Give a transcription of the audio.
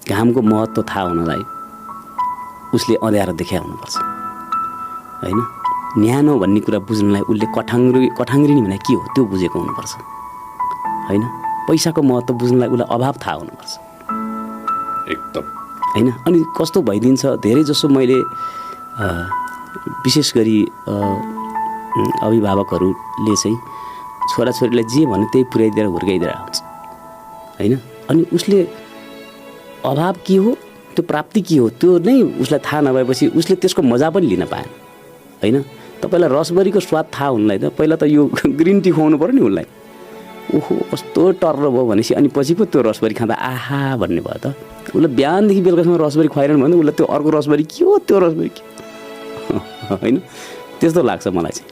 घामको महत्त्व थाहा हुनलाई उसले अँध्यारो देखाइ हुनुपर्छ होइन। न्यानो भन्ने कुरा बुझ्नलाई उसले कठाङ्ग्रिनी भने के हो त्यो बुझेको हुनुपर्छ होइन। पैसाको महत्त्व बुझ्नलाई उसलाई अभाव थाहा हुनुपर्छ एकदम होइन। अनि कस्तो भइदिन्छ धेरै जसो मैले विशेष गरी अभिभावकहरूले चाहिँ छोराछोरीलाई जे भन्यो त्यही पुर्याइदिएर हुर्काइदिएर हुन्छ होइन। अनि उसले अभाव के हो त्यो प्राप्ति के हो त्यो नै उसलाई थाहा नभएपछि उसले त्यसको मजा पनि लिन पाएन होइन। तपाईँलाई रसबरीको स्वाद थाहा हुनलाई त पहिला त यो ग्रिन टी खुवाउनु पऱ्यो नि उसलाई। ओहो कस्तो टर्रो भयो भनेपछि अनि पछि पो त्यो रसबरी खाँदा आहा भन्ने भयो त। उसलाई बिहानदेखि बेलुकासम्म रसबरी खुवाइरहनु भयो भने उसलाई त्यो अर्को रसबरी के हो त्यो रसबरी के होइन। त्यस्तो लाग्छ मलाई चाहिँ।